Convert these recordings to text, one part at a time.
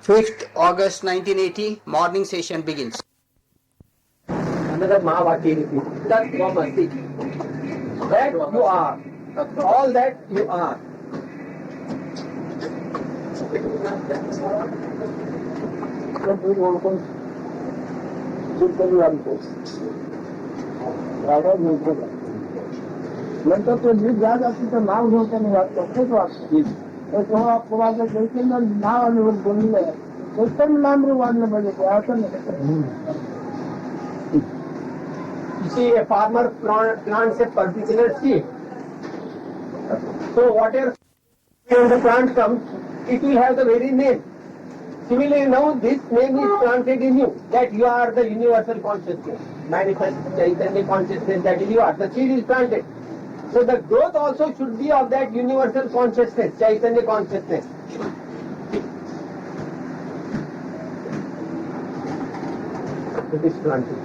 5th August 1980, morning session begins. Another Mahavati repeat. Tat Tvamasi. That you are. All that you are. नंतर तो जीत जाग असती तर नाव घेऊन त्यांनी वाटतो खूप वाटतो तेव्हा कोणाचं जैसे नाव आणि बोललेलं आहे तर नाम वाढलं पाहिजे ते असं नाही. You see, a farmer plants a particular seed. So whatever when the plant comes, it will have the very name. Similarly, now this name is planted in you, that you are the universal consciousness, manifest Chaitanya consciousness, that you are. The seed is planted. So the growth also should be of that universal consciousness, Chaitanya consciousness. It is planted.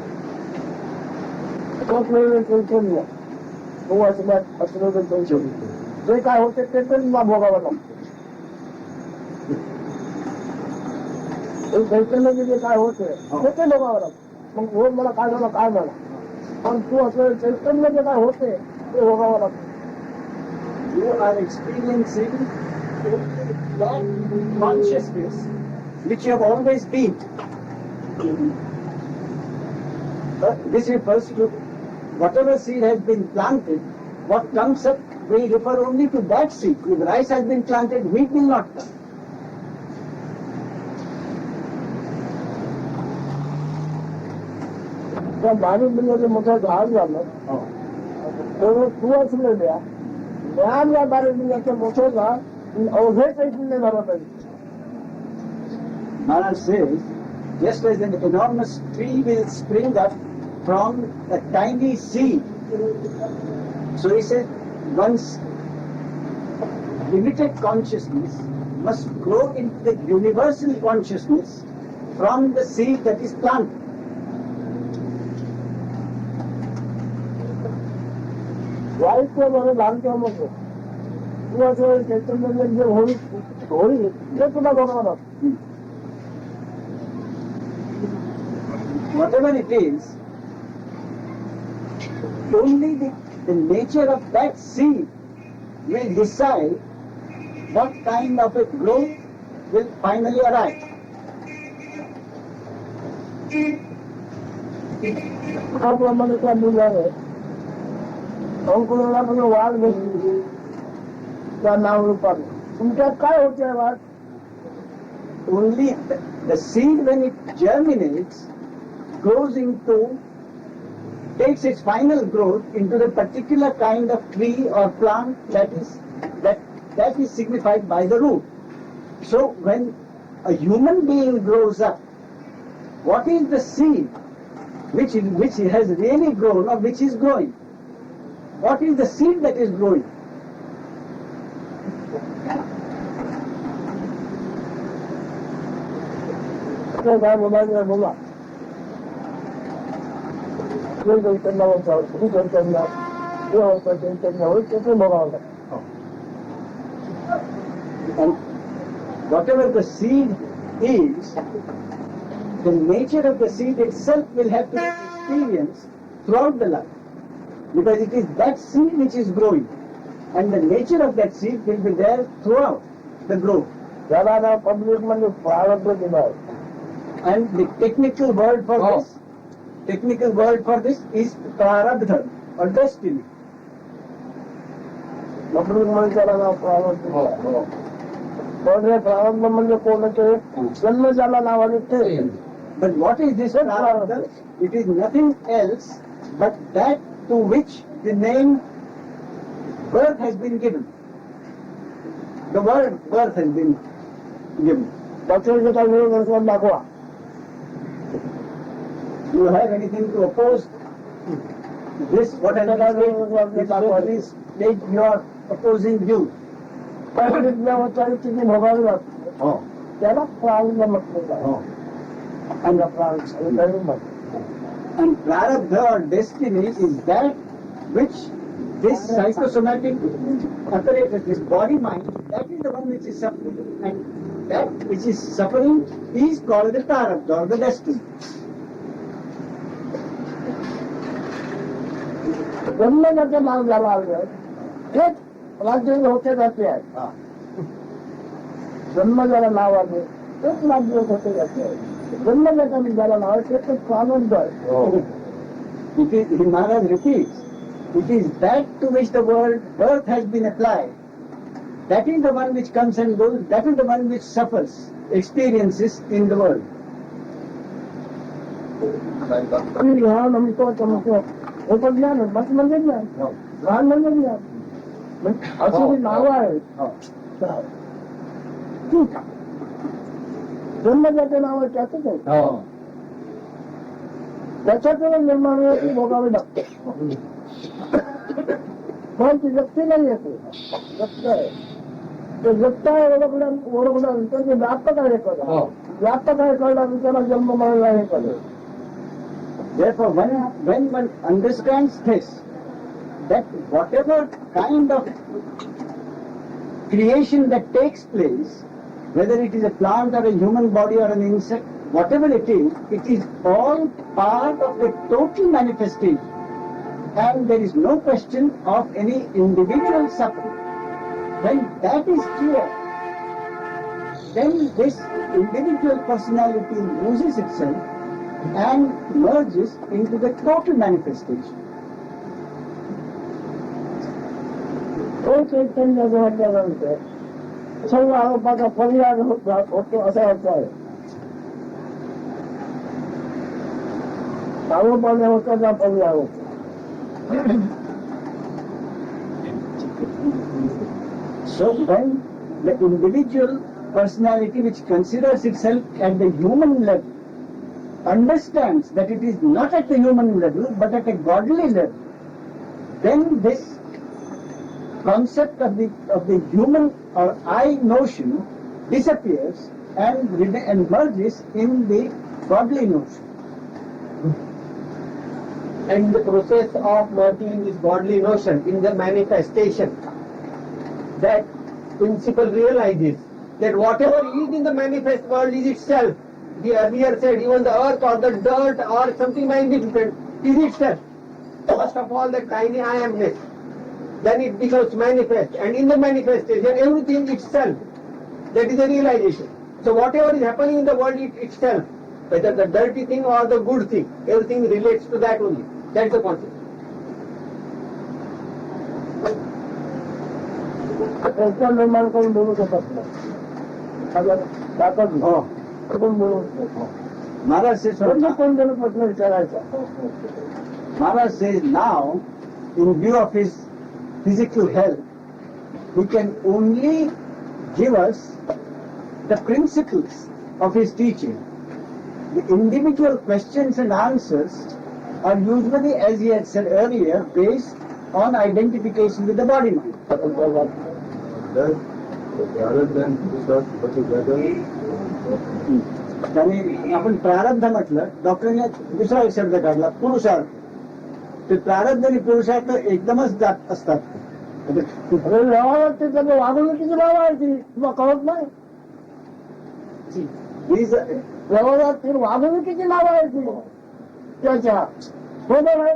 जे काय होते ते पण भोगावं लागतं. चैतन्य जे काय होते ते भोगावं लागतं. मग हो मला काय झालं काय झालं पण तू असं चैतन्य जे काय होते ते भोगावं लागतं. You are experiencing that consciousness which you have always been. This refers to whatever seed has been planted, what comes up will refer only to that seed. If rice has been planted, wheat will not come. त्या बारीक बिल्ल्याचं मोठं झाड झालं तेव्हा तू असले द्या ज्ञान या बारीक बिल्ल्याचं मोठं झाड अवघे चैतन्य झालं पाहिजे. Maharaj says, just as an enormous tree will spring up from a tiny seed, so he said, one's limited consciousness must grow into the universal consciousness from the seed that is planted. White मला लहान किंवा मोठं तू असं चैतन्य जे होईल ते तुला बघावं लागतं. Whatever it is, only the nature of that seed will decide what kind of a growth will finally arrive. त्याप्रमाणे त्या मुलाने अंकुराला म्हणजे वाढ घेतली त्या नाव रूपाने तुमच्यात काय होते वाढ. Only the seed when it germinates goes into, takes its final growth into the particular kind of tree or plant that is signified by the root. So when a human being grows up, what is the seed which has really grown or which is growing? What is the seed that is growing? काय बोलायचं बोला चैतन्य चैतन्य जे होतं चैतन्य होईल त्याचे बघावं लागतं. And whatever the seed is, the nature of the seed itself will have to be experienced throughout the life. Because it is that seed which is growing. And the nature of that seed will be there throughout the growth. त्याला ना public म्हणजे प्रारब्ध दिला आहे. And the technical word for this is prarabdha or destiny. Public म्हणजे त्याला नाव प्रारब्ध दिलं. पण हे प्रारब्ध म्हणजे कोणाचे जन्म ज्याला नावाने ते. But what is this prarabdha? It is nothing else but that to which the name birth has been given. The word birth has been given. पक्षाचा निवडणूक दाखवा. Do you have anything to oppose this? What I state you are opposing view. तिथे भोगावी लागते त्याला प्रारब्ध म्हटलं आहे. And prarabdha or destiny is that which this psychosomatic apparatus, this body mind, that is the one which is suffering. And that which is suffering is called the prarabdha or the destiny. जन्म त्याचं नाव झालं आहे हेच राज्य होते जाते आहे जन्म ज्याला नाव आहे तेच राज्य होते जाते आहे जन्म ज्याला नाव आहे तेच आनंद आहे It is, Maharaj repeats, it is that to which the word birth has been applied. That is the one which comes and goes, that is the one which suffers, experiences in the world. ह्या नमतो चमतो हे पण ज्ञान बस म्हणजे ज्ञान लहान म्हणजे ज्ञान अशी जी नावं आहेत ठीक जन्म ज्याचे नाव आहे त्याचंच आहे त्याच्याकडे निर्माण होती भोगावी लागते पण ती व्यक्ती नाही येते व्यक्त आहे ते व्यक्त आहे ओळखल्यानंतर ते व्यापक आहे कळलं व्यापक आहे कळल्यानंतर त्याला जन्म मरण आहे कळलं Therefore, when one understands this, that whatever kind of creation that takes place, whether it is a plant or a human body or an insect, whatever it is all part of the total manifestation. And there is no question of any individual suffering. When that is clear, then this individual personality loses itself and merges into the total manifestation. तो चैतन्य जो होत्यानंतर सर्व आरोपाचा परिहार होतो असा अर्थ आहे आरोपाने होत्याचा परिहार होतो So when the individual personality which considers itself at the human level understands that it is not at the human level but at a godly level, then this concept of the human or I notion disappears and merges in the godly notion. And the process of merging this godly notion in the manifestation, that principle realizes that whatever is in the manifest world is itself. He earlier said even the earth or the dirt or something magnificent is itself. First of all, the tiny I amness. Then it becomes manifest, and in the manifestation everything itself. That is the realization. So whatever is happening in the world itself, whether the dirty thing or the good thing, everything relates to that only. That's the concept. त्याचा निर्माण करून बोलू शकत नाही ताकद करून बोलू शकतो Maharaj says, कोणत्याला प्रश्न विचारायचा Maharaj says now, in view of his physical health, he can only give us the principles of his teaching. The individual questions and answers are usually, as he had said earlier, based on identification with the body mind. त्याने आपण प्रारब्ध म्हटलं, डॉक्टरने दुसरा शब्द काढला पुरुषार्थ. ते प्रारब्ध आणि पुरुषार्थ एकदमच जात असतात. व्यवहारात त्याच्या वागणुकीची नाव आहे ती तुला कळत नाही व्यवहारात ती वागणुकीची नाव आहे ती त्याच्या बरोबर आहे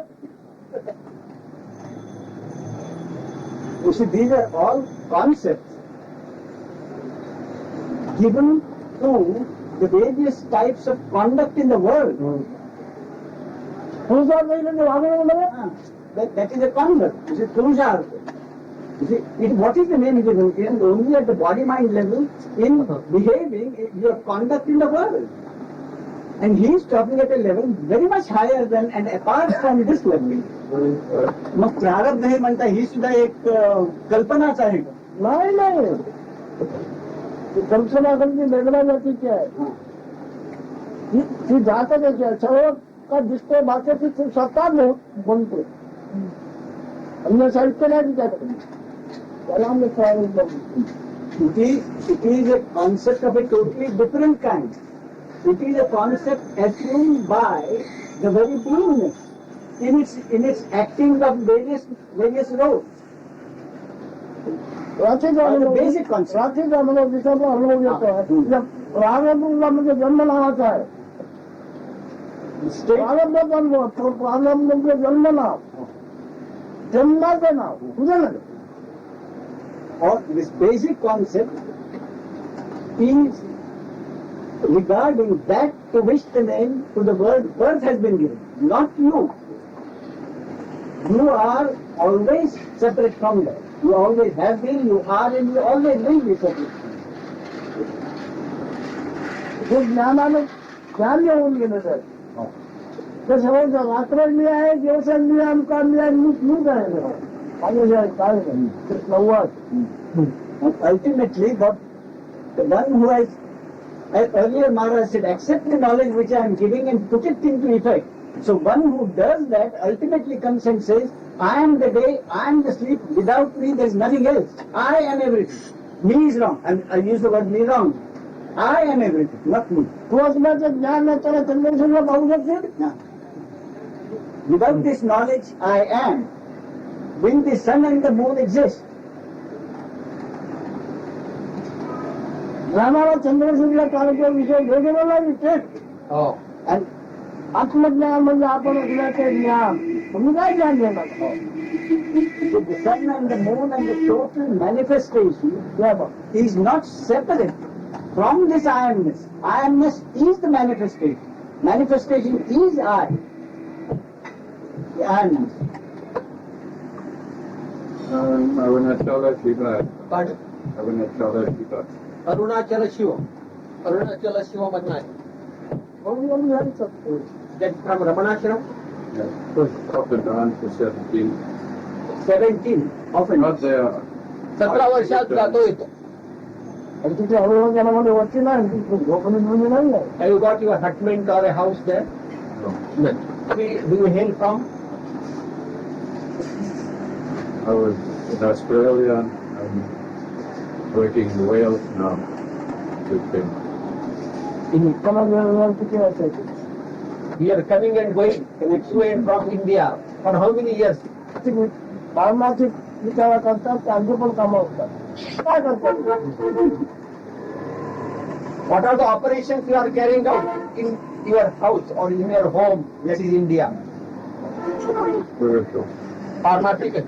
You see, these are all concepts given to the various types of conduct in the world. पुरुषात नाही वागणूक नाही That is a conduct. You see, purushartha. You see, what is the name given? It is only at the body-mind level in behaving your conduct in the world. And he is talking at a level very much higher than and apart from this level. मग प्रारब्ध हे म्हणता ही सुद्धा एक कल्पनाच आहे का? नाही नाही कल्पना कल्पी वेगळ्या जातीची आहे ती जात त्याची आहे सर्व का दिसते भाषेची ती स्वतः बोलते अन्य साहित्य नाही तिच्याकडे त्याला आम्ही It is a concept of a totally different kind. It is a concept assumed by the very beingness. in its acting of various roles. रात्रीचा अनुभव Basic concept. रात्रीचा अनुभव दिवसाचा अनुभव येतो आहे प्रारंभला म्हणजे जन्म नावाचा आहे प्रारंभ अनुभव प्रारंभ म्हणजे जन्म नाव जन्माचं नाव तुझं नाही Or this basic concept is regarding that to which the name to the word birth has been given, not you. You are always separate from that. You always have been, you are, and you always will be separate. हे ज्ञानानं ज्ञान येऊन गेलं तर ते सगळं रात्र मी आहे दिवस मी आमका मी आहे मी काय काय नव्वद And ultimately, the one who has, as earlier Maharaj said, accept the knowledge which I am giving and put it into effect. So one who does that ultimately comes and says, I am the day, I am the sleep, without me there is nothing else. I am everything. Me is wrong. And I use the word me wrong. I am everything, not me. तू असण्याचं ज्ञान नाही त्याला चंद्रशेखर पाहू शकते Now, without this knowledge, I am. Will the sun and the moon exist? ज्ञानाला चंद्रशेखरला तालुक्या विषय वेगवेगळा विषय Oh. And आत्मज्ञान म्हणजे आपण असण्याचे ज्ञान तुम्ही काय ज्ञान घेणार so the sun and the moon and the total manifestation या बघ is not separate from this I amness. I amness is the manifestation. Manifestation is I. The I amness. Arunachal Shiva But Arunachal Shiva Arunachala Shiva. Arunachala Shiva मधनं आहे. म्हणून घ्यायला शकतो That from Ramanashram. up and down for 17. 17 often. Not there. 17 वर्षात जातो येतो. आणि तिथे हळूहळू ज्ञानामध्ये वरती नाही झोपणी म्हणजे नाही आहे Have you got your hutment or a house there? No. No. Do you hail from? I was in Australia. I'm working in Wales now. With him. त्याला वेळ किती असायचे We are coming and going to and from India. For how many years? बाळमाची विचारा करतात त्यांचे पण कामं होतात काय करतात What are the operations you are carrying out in your house or in your home? That is India. Spiritual. Pharmaceutical.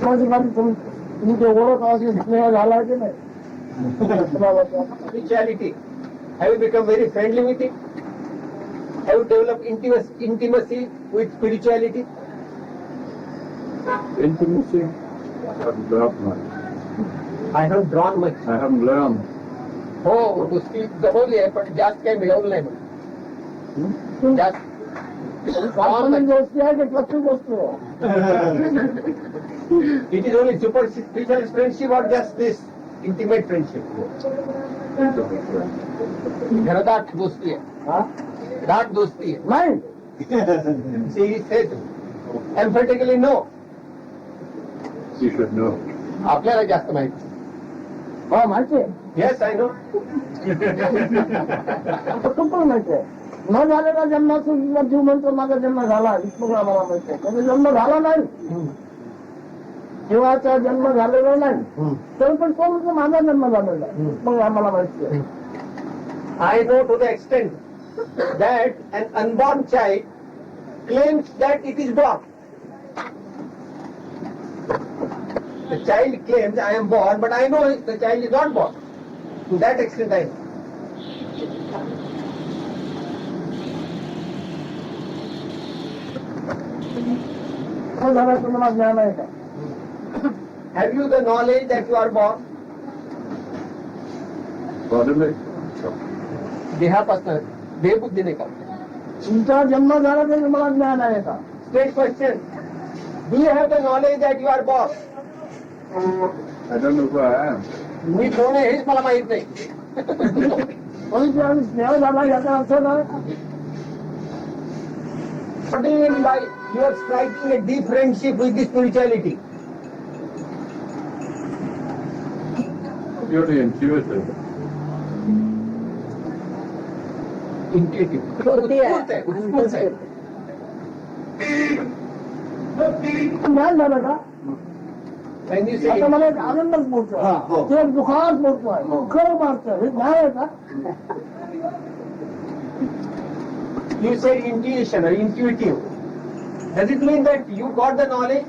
माझी गाडी तुमची ओळख अशी स्नेह झाला की नाही Spirituality. Have you become very friendly with it? Have you developed intimacy with spirituality? Intimacy. I haven't got much. I have drawn much. I haven't learned. हो to speak the holy आहे पण जास्त काही मिळवलं नाही मला. जास्त कॉमन गोष्टी आहे की प्रत्येक गोष्टी आहे It is only superficial friendship or just this intimate friendship? घरदाट दोस्ती आहे. हा? दाट दोस्ती आहे. नाही See, he said emphatically no. You should know. आपल्याला जास्त माहिती. हो माहिती आहे Yes, I know. तू पण माहिती आहे न झालेला जन्माचा जीव म्हणतो माझा जन्म झाला इतकं आम्हाला माहिती आहे त्याचा जन्म झाला नाही जीवाचा जन्म झालेला नाही तर पण तो म्हणतो माझा जन्म झालेला आहे मग आम्हाला माहिती आहे I know to the extent that an unborn child claims that it is born. The child claims I am born, but I know the child is not born. To that extent I know. तो झाला तुम्हाला ज्ञान आहे का Have you the knowledge that you are born? Bodily. देहापासून देहबुद्धीने का? तुमचा जन्म झाला तर तुम्हाला ज्ञान आहे का Straight question. Do you have the knowledge that you are born? I don't know who I am. मी कोण आहे हेच मला माहित नाही. पण स्नेह झाला याचा अर्थ नाही What do you mean by you are striking a deep friendship with the spirituality? Purely intuitive. Intuitive. स्फूर्ती आहे उत्स्फूर्त आहे, उत्स्फूर्त आहे. ज्ञान झालं का When you say आता मला एक आनंदच बोलतो हा, हो. ते एक दुःखात बोलतोय खरं मारतोय हे ज्ञान आहे का you say intuition or intuitive, does it mean that you got the knowledge?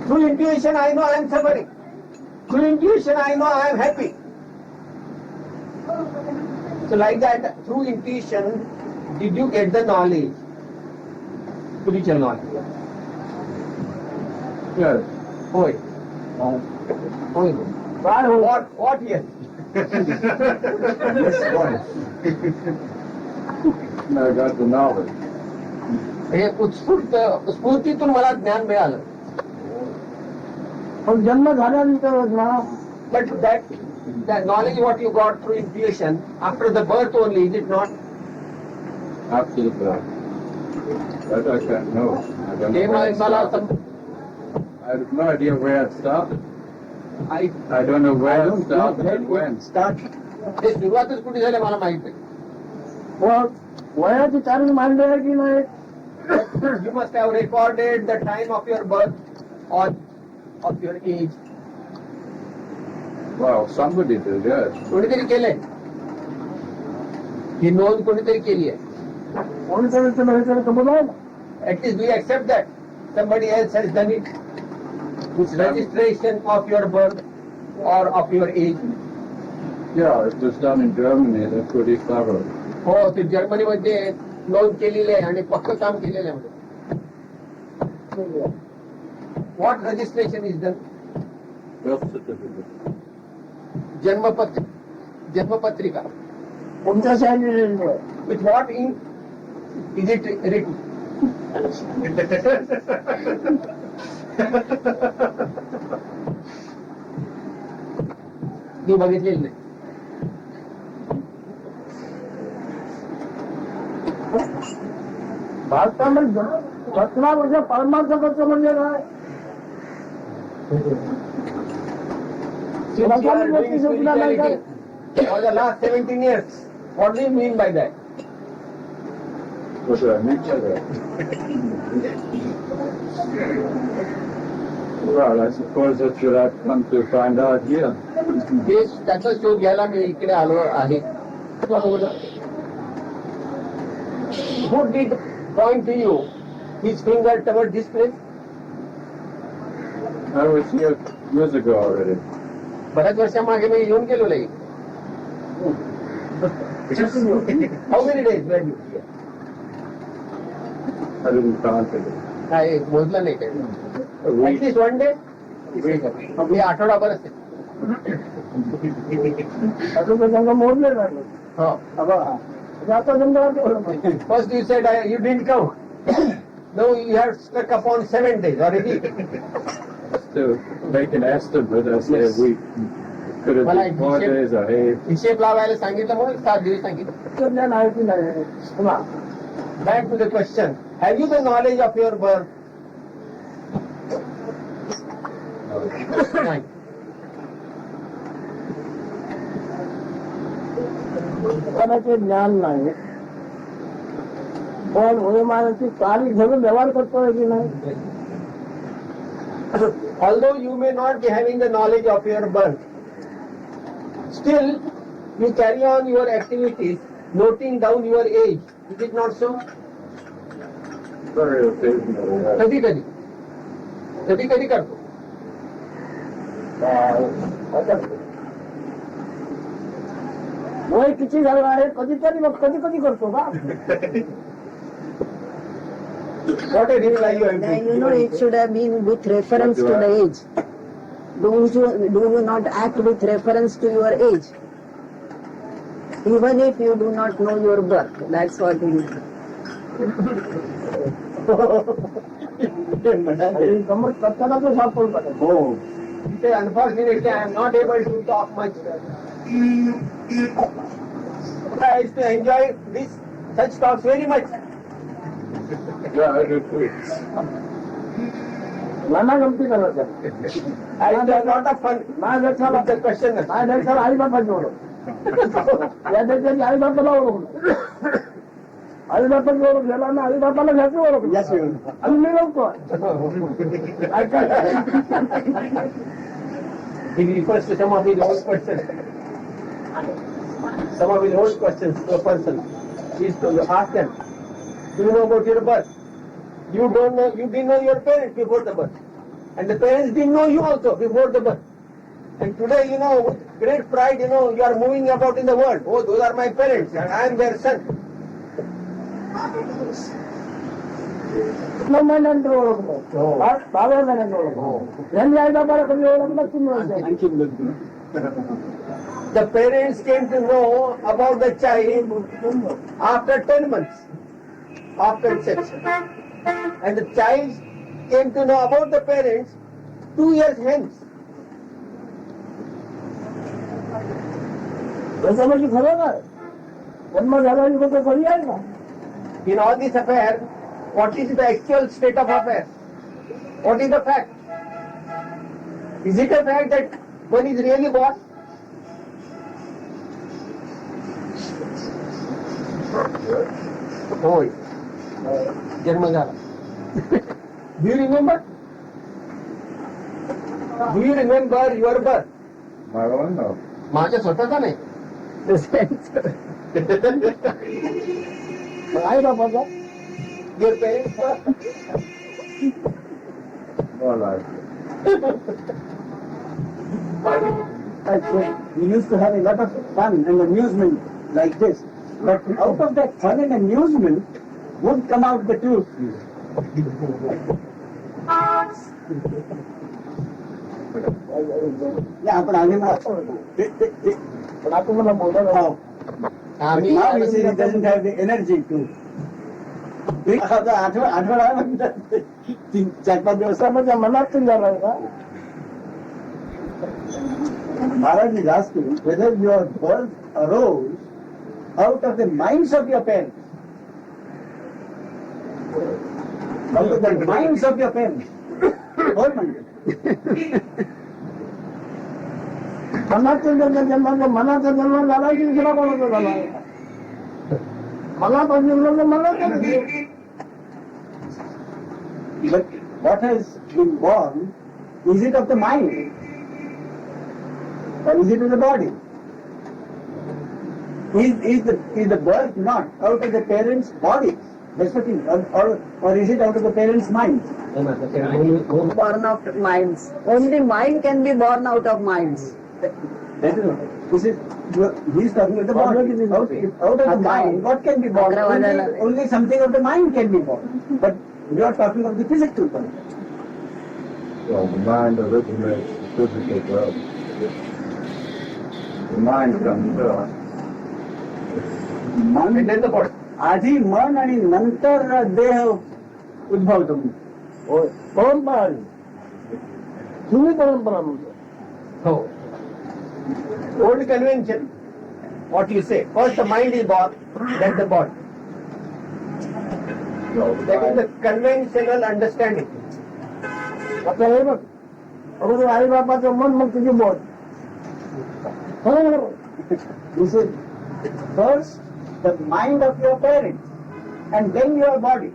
Through intuition I know I am suffering. Through intuition I know I am happy. So like that, through intuition, did you get the knowledge? Spiritual knowledge. Yes. Hoy. Hoy. काय हो What yes? I got the knowledge. हे स्फूर्तीतून मला ज्ञान मिळालं. पण जन्म झाल्यानंतर ना But that knowledge what you got through intuition after the birth only, is it not? After the birth. That I can't know. I don't hey know where it मला started. I have no idea where it started. I I don't know I where it don't know started when and when. it started. ते सुरुवातच कुठे झाली मला माहित नाही. व- वयाची तारीख मांडली आहे की नाही You must have recorded the time of your birth or of your age. Well, somebody did, yes. कोणीतरी केलंय. ही नोंद कोणीतरी केली आहे. कोणीतरी कबूल आहे ना At least we accept that somebody else has done it. This registration of your birth or of your age. Yeah, it was done in Germany. They're pretty clever. हो ते जर्मनीमध्ये नोंद केलेली आहे आणि पक्क काम केलेलं आहे. What registration is done? Birth certificate. जन्मपत्रिका. कोणत्या शाळेने लिहिलेली आहे With what ink is it written? मी बघितलेलं नाही. भारतामध्ये रचना म्हणजे परमार्थाचं म्हणजे काय Since you are doing spirituality for the last 17 years, what do you mean by that? What do I mean by that? Well, I suppose that's what I've come to find out here. ते त्याचा शोध घ्यायला मी इकडे आलो आहे. Who did point to you his finger toward this place? I was here years ago already. बऱ्याच वर्षामागे मी येऊन गेलो नाही. How many days were you here? I didn't count it. काय मोजलं नाही काही. A At week. least one day? हे आठवडाभर असेल. असं तर त्यांना मोडले नाही हो. आता समजा First you said you didn't count. Now you have stuck upon 7 days already. To make an estimate, I say a week. Could it Well, be 4 days or 8? हिशेब लावायला सांगितलं म्हणून 7 दिवस सांगितलं. ज्ञान आहे की नाही पुन्हा Back to the question. Have you the knowledge of your birth? नाही. कोणाचे ज्ञान नाही पण वयोमानाची तारीख घेऊन व्यवहार करतोय की नाही Although you may not be having the knowledge of your birth, still you carry on your activities, noting down your age. Is it not so? Very occasionally. Yes. कधी कधी कधी कधी करतो. वय किती झालं आहे कधीतरी मग कधी कधी करतो का What a reply you have You given. know, it should have been with reference to the age. Do you not act with reference to your age? Even if you do not know your birth, that's what it is. गमत करताना तो सापडतो Oh. He said, unfortunately, I am not able to talk much. I used to enjoy this such talks very much. Yeah, I do too. नाना गमती करायच्या I used to have a lot of fun माझ्या with the question. माझ्या आई बापा जोडो या त्याच्यात आई बापाला ओळखलं. आई बापाला ओळख गेला ना आई बापाला घ्यायचं ओळखलं. आणि मी ओळखतो. He refers to some of his old questions. Some of his old questions to a person. He's to ask them, do you know about your birth? You don't know, you didn't know your parents before the birth. And the parents didn't know you also before the birth. And today, you know, with great pride, you know, you are moving about in the world. Oh, those are my parents and I am their son. महिन्यांतर ओळखलं. 12 महिन्यांतर ओळखलं. यांनी आई बापाला कधी ओळखलं तुम्ही? The parents came to know about the child after 10 months of conception. And the child came to know about the parents 2 years hence. त्याच्यामध्ये खरं काय? जन्म झाल्याची लोक खरी आहे का? In all this affair, what is the actual state of affairs? What is the fact? Is it a fact that one is really born? होय जन्म झाला. Do you remember? Do you remember your birth? My own? No. माझ्या स्वतःचा नाही. आई बापाचा Your parents' birth? More like We used to have a lot of fun and amusement like this. But out of that fun and amusement would come out the truth. Yeah, but I mean, पण आपण मला बोलायला how? But now you see he doesn't have the energy to. आठवडा म्हणतात 4-5 दिवस. माझ्या मनात तरी झालाय का? Maharaj is asking whether your birth arose out of the minds of your parents. Out of the minds of your parents. Or मनाचा मनाचा जन्म झाला की दुसरा कोणाचा झाला? मनापासून जन्म मनाचा. But what has been born, is it of the mind? Or is it of the body? Is the birth not out of the parents' bodies? That's what it is. Or is it out of the parents' mind? Born out of minds. Only mind can be born out of minds. That is not. He's talking of the body. Out of the mind, what can be born? Only something of the mind can be born. But we are talking of the physical body. well, the mind originates the physical world. The mind comes first. मन And then the body. आधी मन आणि नंतर देह उद्भवतो. परंपरा आहे. जुनी परंपरा म्हणजे. Oh. Old convention. What you say? First the mind is born, then the body. No, That is the conventional understanding. आता हे बघ अगोदर आई बापाचं मन मग तुझी बोल. बरोबर. This is first the mind of your parents and then your body.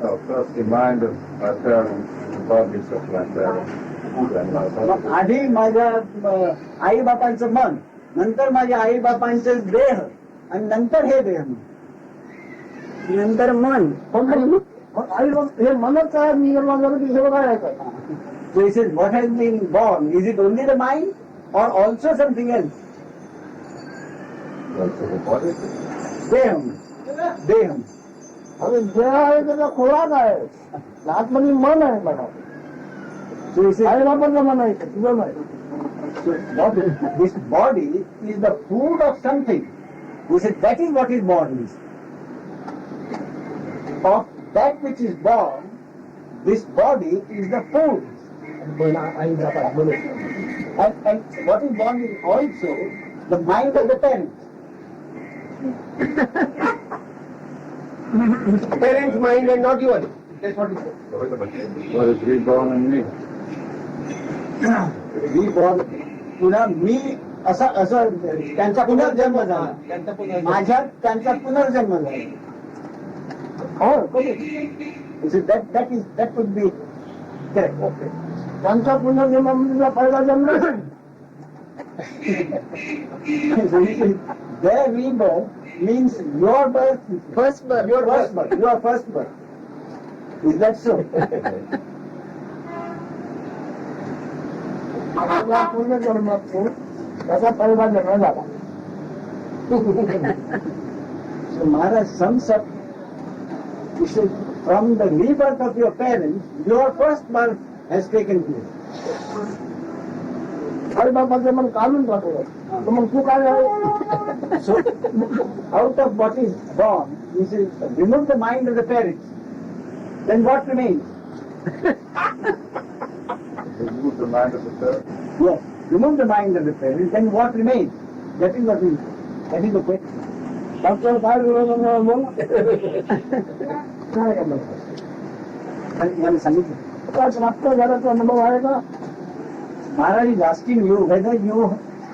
no, first the mind of my parents, the bodies of my parents. Then my mug body. आधी माझ्या आई बापांचं मन, नंतर माझ्या आई बापांचे देह आणि नंतर हे देह. नंतर मन. आई बाप हे मनच काय निर्माण झालं की सगळं काय आहे का? So he says, what has been born? Is it only the mind or also something else? Also the body. Deham. Deham. आणि देह आहे त्याचा खोराक आहे. आतमध्ये मन आहे बघा. So he says, आई बापाचं मन आहे तुझं नाही. this body is the food of something. He said, that is what is born. Of that which is born, this body is the food. आई बापा बोले. And what is born is also the mind of the parents. Parents' mind and not yours. That's what he said. What is reborn in me? Reborn. पुन्हा मी असा असं त्यांचा पुनर्जन्म झाला. माझ्यात त्यांचा पुनर्जन्म झाला. हो that would be correct. Okay. त्यांचा पुनर्जन्म म्हणजे पहिला जन्म Their rebirth means your birth. First birth. Your first birth. Your first birth. Is that so? आपला पुनर्जन्म असतो त्याचा पहिला जन्म झाला. So Maharaj sums up. He says, from the rebirth of your parents, your first birth has taken place. आई बाबाचं मन काढून टाकलं तर मग तू काय आहे? So, out of what is born, he says, remove the mind of the parents. Then what remains? Remove the mind of the third. Yes, remove the mind of the parents. Then what remains? That is what is. That is the question. Doctor काय बोलून बोल काय करणार? याने सांगितलं. काय प्राप्त झाल्याचा अनुभव आहे का? Maharaj is asking you whether you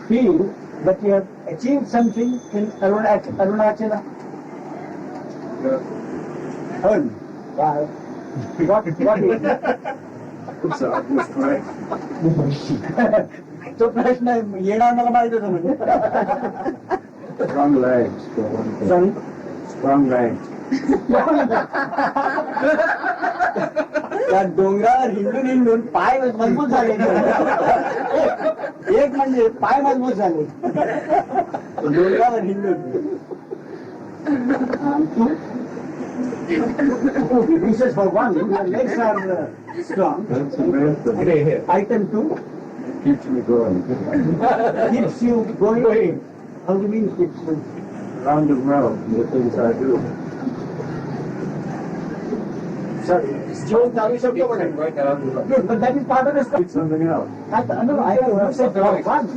feel that you have achieved something in Arunachala. Yeah. Heard. काय What is it? It's an obvious right. तो प्रश्न येणार मला माहित होतं म्हणजे. Strong legs for one thing. Sorry? Strong legs. त्या डोंगरावर हिंडून हिंडून पाय मजबूत झाले. एक म्हणजे पाय मजबूत झाले डोंगरावर हिंडून. This is for one, your legs are strong. That's amazing. Item 2 Keeps me going. keeps you going. How do you mean keeps you? Around the world, the things I do. Sorry. जीवन चालू शकतो म्हणे. Good, but that is part of the story. It's something else. I thought you said for one.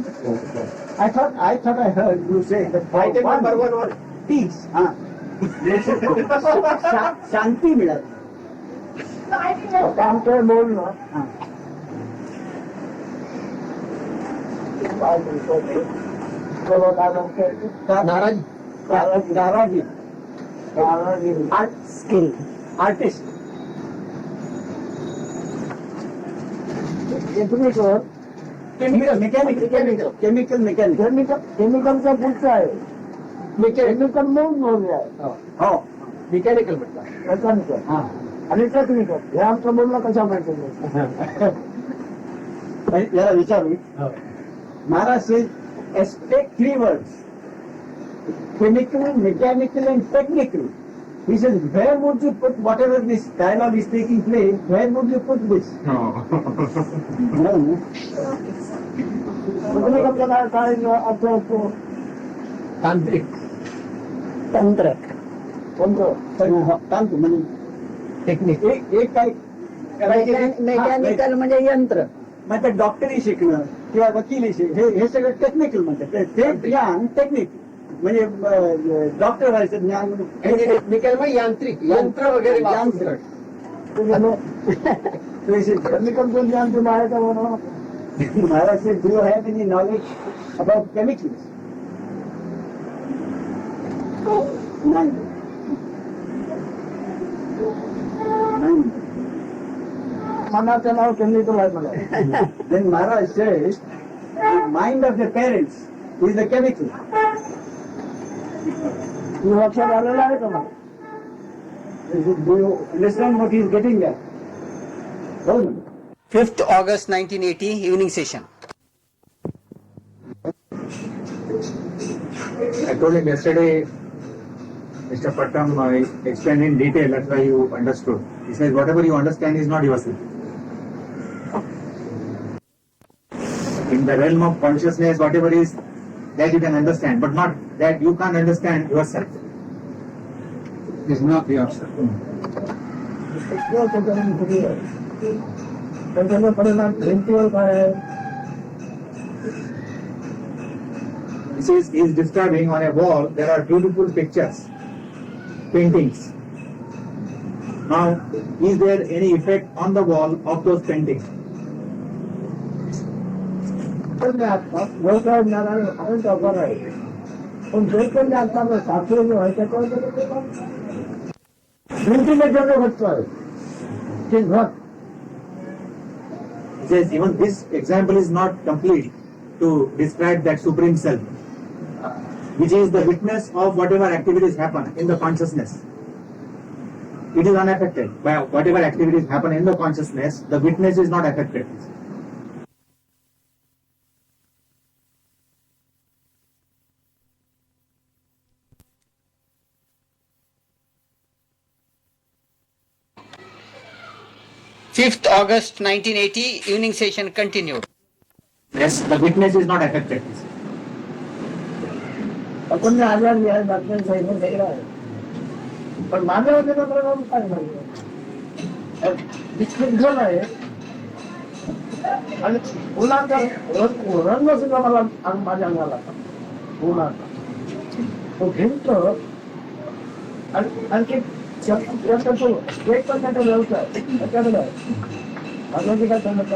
I thought I heard you say that for Item one. number 1. Peace. शांती मिळत. काम काय बोल ना हा. काय बोलतो बाबा काय म्हणते नाराज नाराजी. Art skill. आर्टिस्ट. टेक्निकल केमिकलचा पुढचं आहे केमिकल म्हणून नोंदणी आहे हो. मेकॅनिकल म्हटलं. मेकॅनिकल हा. आणि टेक्निकल हे आमचं बोलणं कशा माहिती याला विचारू. महाराज says, take 3 words. Chemical, mechanical and technical. He says, where would you put whatever this dialogue is taking place, where would you put this? No. No. टेक्निकलचा काय अर्थ असतो तांत्रिक. Tantra. कोणतं तांत्रिक म्हणजे टेक्निक. एक काय मेकॅनिकल म्हणजे यंत्र. मग ते डॉक्टरी शिकणं किंवा वकिली शिकणं हे सगळं टेक्निकल म्हणतात. ते ज्ञान टेक्निक म्हणजे डॉक्टर व्हायचं ज्ञान. टेक्निकल म्हणजे यांत्रिक यंत्र वगैरे यांत्रिक. टेक्निकलचं ज्ञान तुम्ही आहे का म्हणा Maharaj said, do you have any knowledge about chemicals? None. मनाचं नाव टेक्निकल आहे मला Then Maharaj says, the mind of the parents is the chemical. तू लक्षात आलेलं आहे का मला Do you understand what he is getting at? Oh, 5th August 1980 evening session. I told him yesterday, Mr. Pattam explained in detail, that's why you understood. He says, whatever you understand is not yourself. In the realm of consciousness, whatever is, that you can understand, but not that you can't understand yourself. Is not yourself. त्याच्याने परिणाम भिंतीवर काय आहे This is describing on a wall, there are beautiful pictures, paintings. Now, is there any effect on the wall of those paintings? चैतन्य आत्मा व्यवसाय ज्ञानाने अनंत अपार आहे. पण चैतन्य आत्मा शास्त्रीय आहे त्याच्यावर व्हेंटिलेटरने घटतो आहे ते घट. He says even this example is not complete to describe that supreme self, which is the witness of whatever activities happen in the consciousness. It is unaffected by whatever activities happen in the consciousness. The witness is not affected. August 5th, 1980, evening session continued. Yes, the witness is not affected. आपण आजार घ्या बातम्या साहेब वेगळा आहे. पण माझ्या वतीनं प्रभाव काय नाही विस्कृत झालं आहे. आणि उन्हाचा रंग सुद्धा मला माझ्या अंगाला उन्हाचा तो भिंत आणखी एक पण त्याचा व्यवसाय त्याच्याकडे आहे. माझ्याशी काय सांगत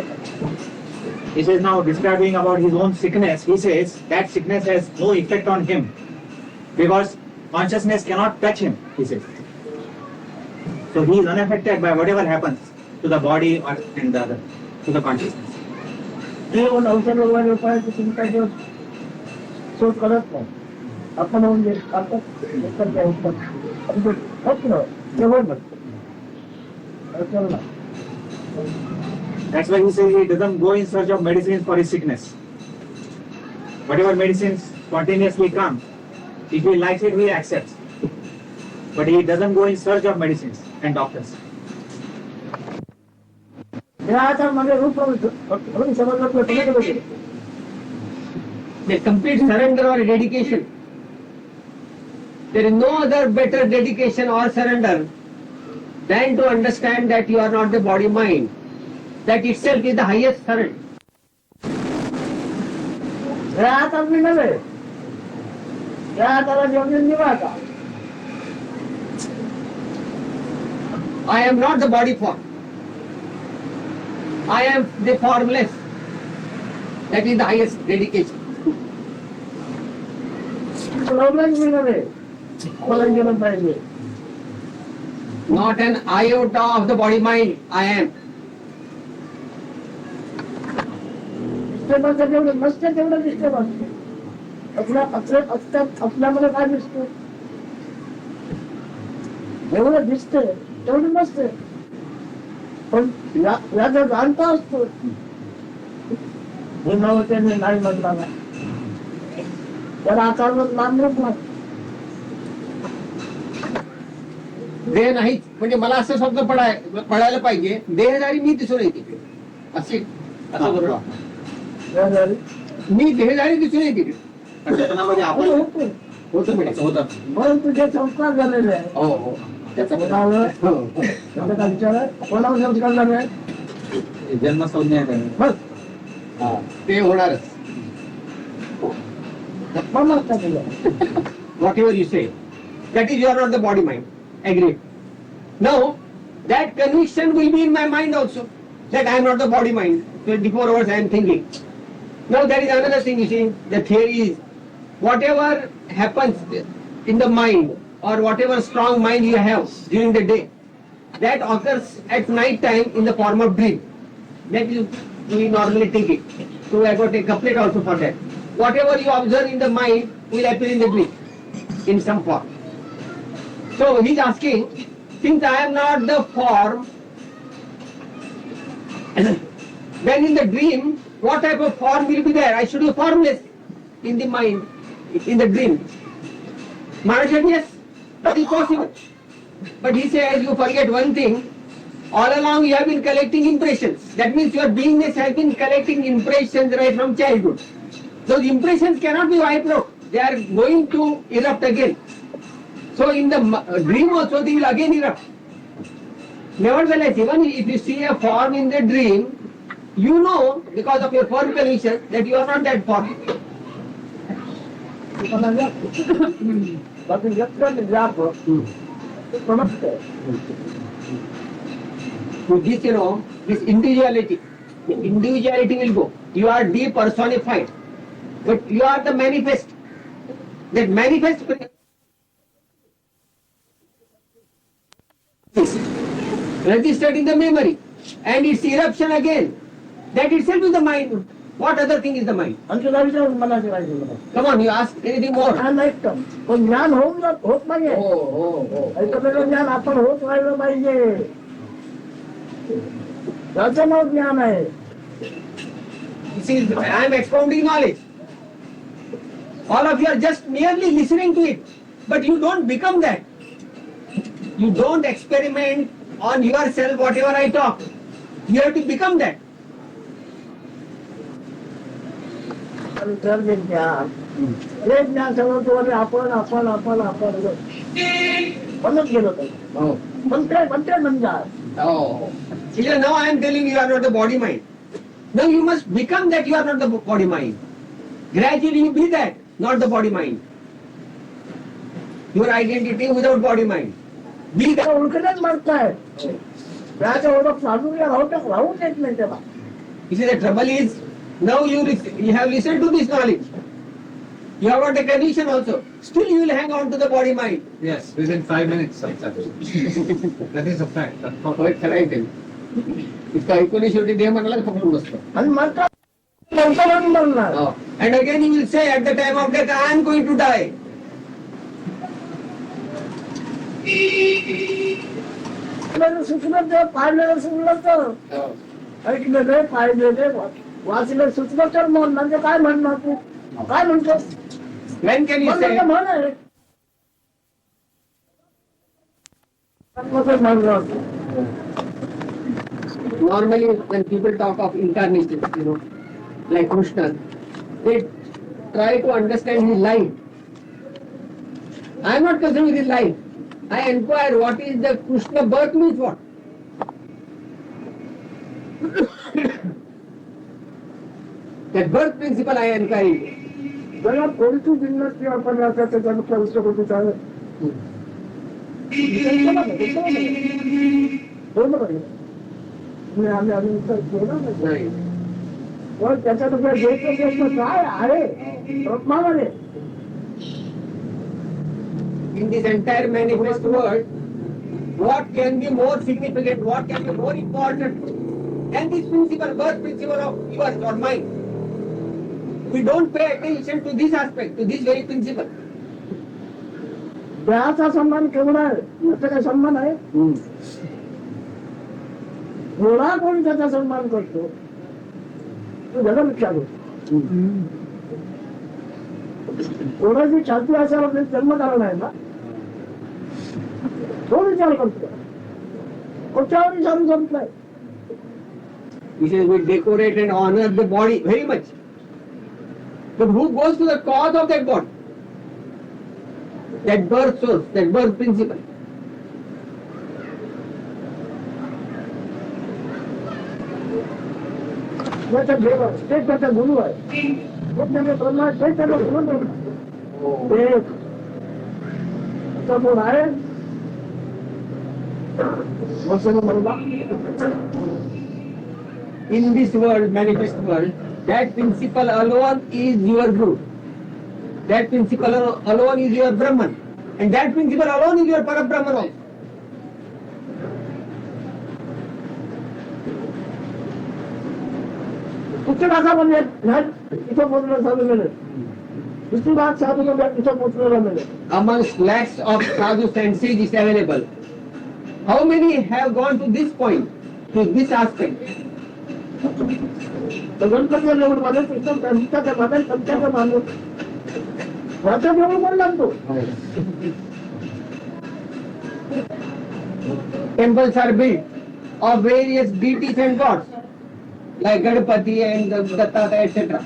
He says now describing about his own sickness, he says that sickness has no effect on him because consciousness cannot touch him, he says. So he is unaffected by whatever happens to the body or in the other, to the consciousness. ते औषध वगैरे उपायाची चिंता घेऊन शोध करत नाही. आपण म्हणजे That's why he says he doesn't go in search of medicines for his sickness. Whatever medicines spontaneously come, if he likes it, he accepts. But he doesn't go in search of medicines and doctors. The complete surrender or dedication. There is no other better dedication or surrender than to understand that you are not the body mind. That itself is the highest surrender. I am not the body form. I am the formless. That is the highest dedication. Not an iota of the body mind. I am. मस्त तेवढं दिसतं आपल्यामध्ये काय दिसतं एवढं दिसतं तेवढं मस्त पण याचा जाणता असतो हे नवतेने नाही म्हणला त्याला आता नामरूप नाही. देह नाही म्हणजे मला असं शब्द पडायला पाहिजे देहदारी मी दिसून येते असे असं बरोबर मी देहदारी दिसून येते म्हणून तुझे संस्कार झालेले आहे. हो हो कोणावर विचार कोणावर संस्कार झाले आहे जन्मसंज्ञा ते होणारच. Whatever you say, that is you are not the body mind. Agreed. Now, that conviction will be in my mind also, that I am not the body mind. 24 hours I am thinking. Now there is another thing you see, the theory is, whatever happens in the mind, or whatever strong mind you have during the day, that occurs at night time in the form of dream. That is, we normally think it. So I got a couplet also for that. Whatever you observe in the mind will appear in the dream, in some form. So he is asking, since I am not the form, then in the dream, what type of form will be there? I should be formless in the mind, in the dream. Maharaj said, yes, that is possible. But he says, you forget one thing, all along you have been collecting impressions. That means your beingness has been collecting impressions right from childhood. Those impressions cannot be wiped out. They are going to erupt again. So in the dream also they will again erupt. Nevertheless, even if you see a form in the dream, you know because of your form condition that you are not that form. So this, this individuality, The individuality will go. You are depersonified, but you are the manifest. That manifest registered in the memory, and its eruption again. That itself is the mind. What other thing is the mind? अंतराळीच्या मनाचे राहिले मला. Come on, you ask anything more. ज्ञान ऐकतं पण ज्ञान होत नाहीये. ऐकलेलं ज्ञान आपण होत राहिलं पाहिजे. त्याचं नाव ज्ञान आहे. See, I am expounding knowledge. All of you are just merely listening to it, but you don't become that. You don't experiment on yourself whatever I talk. You have to become that. अंतर्गत ज्ञान हे ज्ञान सगळं तो आपण म्हणत गेलो तर म्हणते म्हणतात. Oh. Now I am telling you are not the body mind. Now you must become that you are not the body mind. Gradually you be that, not the body mind. Your identity without body mind. Be that. ओळखण्याच मागताय त्याच्या ओळख साधून राहून देत नाही त्याला. You see, the trouble is, now you have listened to this knowledge. You have got a condition also. Still you will hang on to the body mind. Yes, within 5 minutes sometimes. That is a fact. That's not होय खरं आहे ते. इतका ऐकून शेवटी देह मनाला खपवून बसतो. आणि म्हणतात नंतर म्हणणार And again he will say at the time of death, I am going to die. सुचलं तर पाहिलेलं सुचलं तर ऐकलेलं पाहिलेलं वाचलं सुचलं तर म्हण म्हणजे काय म्हणणार तू काय म्हणतोस. When can you say? म्हण आहे Normally when people talk of incarnation, like Krishna, they try to understand his life. I am not concerned with his life. I inquire what is the Krishna birth means what? That birth principle I inquire into. जरा कोणती जिल्ह्याची आपण राहतात त्याच्यानं प्रविष्ट होतो चालेल. आम्ही नाही. पण त्याच्यात प्रश्न काय आहे ब्रह्मामध्ये. In this entire manifest world, what can be more significant, what can be more important than this principle, birth principle of yours or mine? We don't pay attention to this aspect, to this very principle. देहाचा सन्मान केवढा आहे त्याचा काय सन्मान आहे. एवढा कोण त्याचा सन्मान करतो तू जगा विचारू. कोणाची छाती असायला जन्म कारण आहे ना तो विचार करतो कुठच्यावर विचारू संपलाय. He says we decorate and honor the body very much. But who goes to the cause of that body? That birth source, that birth principle. त्याचा देव तेच त्याचा गुरु आहे. ब्रह्मा तेच त्याचा गुरु समोर आहे. In this world, manifest world, that principle alone is your guru. That principle alone is your Brahman. And that principle alone is your Parabrahman also. कुठे भाषा म्हणजे इथं पोचलं साधू मिळेल. दुसरी भाग साधू इथं पोचलेला मिळेल. Amongst lakhs of sadhus and sages is available. How many have gone to this point, to this aspect? Ganpati level मध्ये तुमच्या मध्ये तुमच्या माणूस वाचा लेवल पण लागतो. Temples are built of various deities and gods, like Gadapati and Dattata, etc.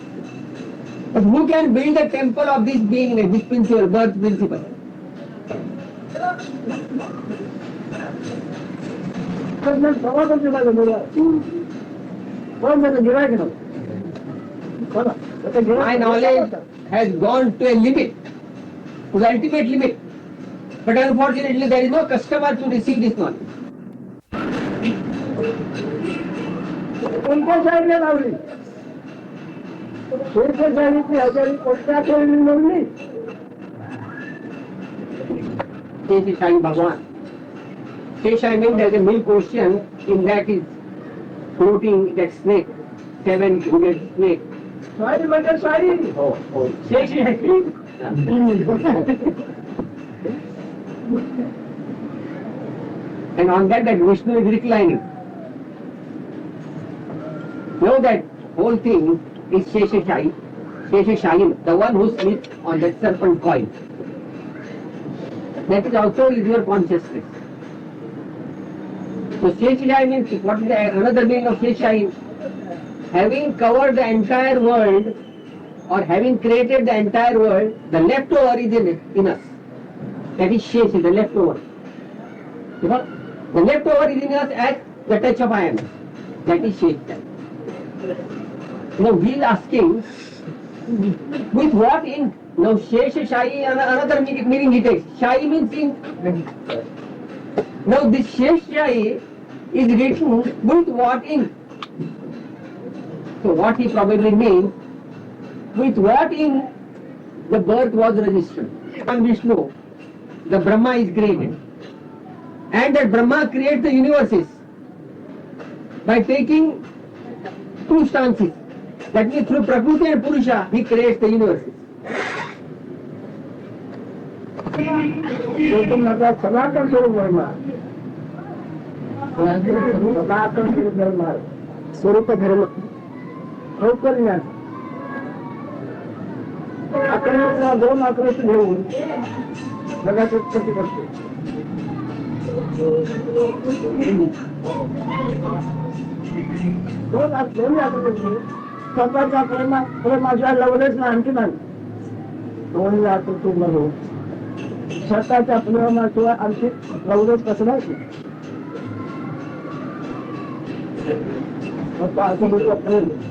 But who can build a temple of this being, this principle, birth principle? प्रवासाची My knowledge has gone to a limit, to the ultimate limit. But unfortunately, there is no customer to receive this knowledge. कोणत्या शाळेने लावली? शेषशाहीची हजेरी कोणत्या शाळेने लावली? Sheshashai Bhagavan. Sheshai means there's a milk ocean, in that is floating that snake, 7-headed snake. शाही म्हणजे शाही. Sheshashai. And on that Vishnu is reclining. Know that whole thing is Sheshashai, Sheshashai, the one who sleeps on that serpent coil. That is also is your consciousness. So Sheshashai means, what is another meaning of Sheshashai? Having covered the entire world or having created the entire world, the leftover is in us. That is Shesh, the leftover. Because the leftover is in us at the touch of I am. That is Sheshashai. Now he is asking, with what ink? Now Sheshashai, another meaning he takes. Shai means ink. Now this Sheshashai is written with what ink? So what he probably means, with what ink the birth was registered. On Vishnu, the Brahma is created. And that Brahma creates the universes by taking two stances. That means through Prakriti and Purusha, he creates the universes. सनातन स्वरूप धर्म सनातन स्वरूप धर्म सौकर्य आकड्याला 2 आकृती घेऊन जगात उत्पत्ती करतो. दोन आकृती स्वतःच्या प्रेमाच्या लवलेच ना आणखी नाही. 2 आकृतीमध्ये स्वतःच्या प्रेमाशिवाय आणखी लवलेच कसं नाही.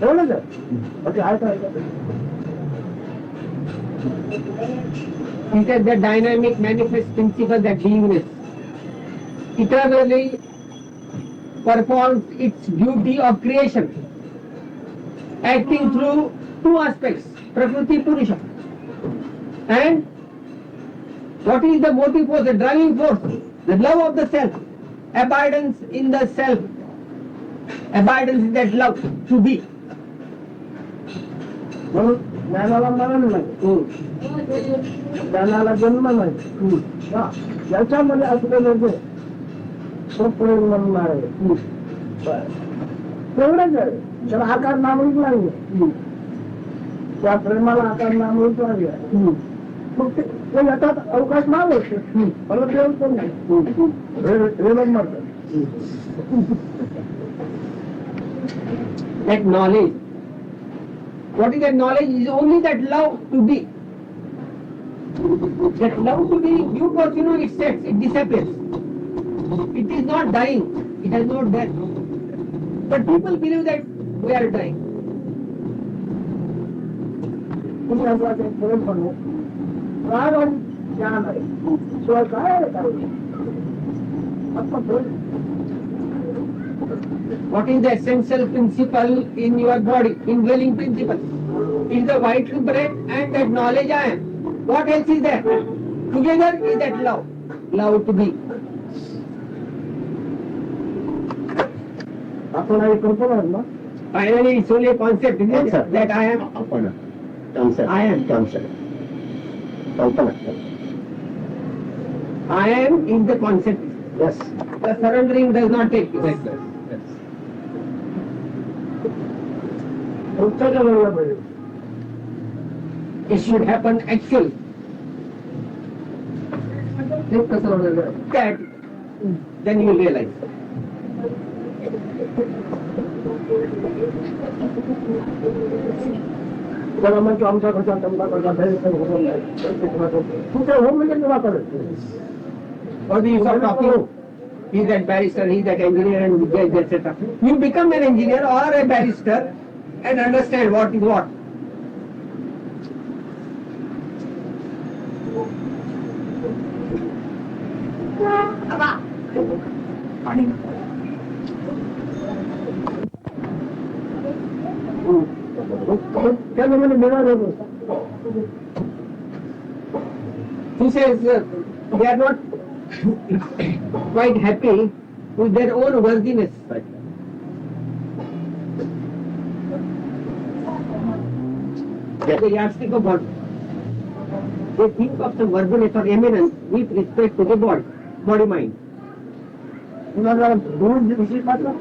एवढंच आहे. आहे काय? He said the dynamic manifest principle, that beingness, eternally performs its duty of creation, acting through 2 aspects, Prakriti, Purusha. And what is the motive force, the driving force? The love of the self, abidance in the self, abidance in that love to be. म्हणून ज्ञानाला मरण नाही, ज्ञानाला जन्म नाही. याच्यामध्ये असलेलं जे तो प्रेम म्हणून आहे तेवढंच आहे. त्याला आकार नामरूप नाही. त्या प्रेमाला आकार नामरूप नाही. मग ते याच्यात अवकाश नाव असते. मला देव पण नाही म्हणतात. That knowledge, what is that knowledge? Is only that love to be. That love to be, you because it sets, it disappears. It is not dying, it has no death. But people believe that we are dying. तुम्ही असं प्रेम म्हणू राग आणि ज्ञान आहे. शिवाय काय आहे? What is the essential principle in your body, indwelling principle? Is the white bread and that knowledge I am. What else is there? Together is that love, love to be. आपण हे करतो ना. Finally, it's only a concept, isn't it? That I am. I am. I am in the concept. Yes. The surrendering does not take place. उत्तर बोलला पाहिजे. It should happen actually. That, then you will realize. त्याला म्हणतो आमच्या घरच्या तंबा करता तुमच्या home म्हणजे तुला करेल. Or the use of talking, he is that barrister, he is that engineer, and etc. You become an engineer or a barrister and understand what is what. क्या मैंने मेरा देखो He says they are not quite happy with their own worthiness. The yardstick of body. They think of some worthiness or eminence with respect to the body mind. उन्होंने दूर विषय मात्र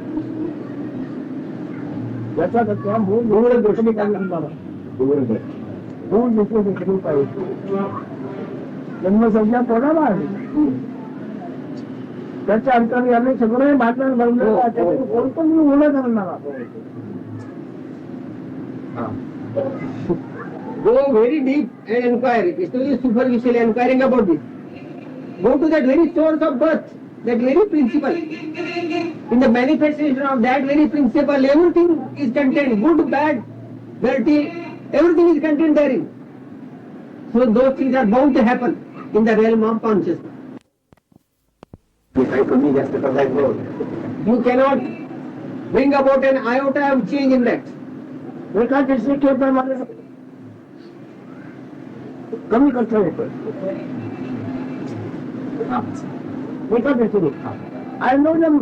जैसा करते हैं वो दूर विषय का करना दूर विषय देखने पाए जन्म संज्ञा पड़ा ना त्याच्या अंतर याने सगळे भाषण बनले कोणतं मी बोला करणार Go very deep and inquire. It's only superficial inquiring about this. Go to that very source of birth, that very principle. In the manifestation of that very principle, everything is contained. Good, bad, dirty, everything is contained therein. So those things are bound to happen in the realm of consciousness. You cannot bring about an iota of change in that. एका किसी के पैमाने कमी करते हैं एका किसी I know them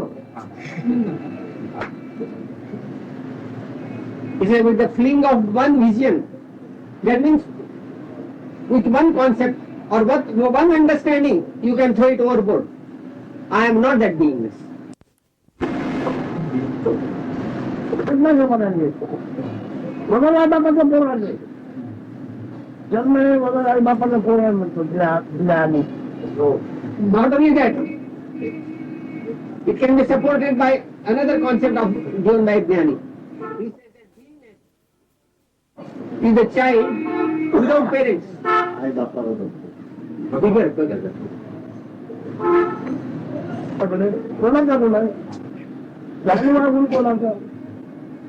He said with the fling of one vision, that means with one concept or one understanding, you can throw it overboard. I am not that beingness. कितना जमानेंगे वगैरह आई बापा को बोल रहे जब मैं वगैरह आई बापा को बोल रहा तो ज्ञानी Not only that, it can be supported by another concept of given by Jnani. He says that beingness is the child without parents. Bigger. बोला क्या बोला लगने वाला बोला क्या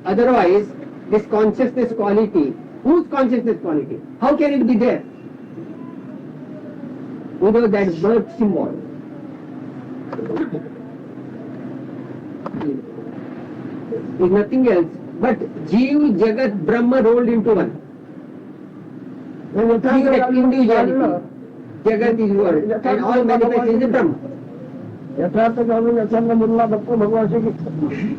Otherwise, this consciousness quality, whose consciousness quality? How can it be there? Without that birth symbol. Is nothing else but Jeev, Jagat, Brahma rolled into one. Jeev, that individuality. Jagat is world, and all manifestation is Brahma. यथार्थ जाऊन यथांग मुल्ला बघतो भगवान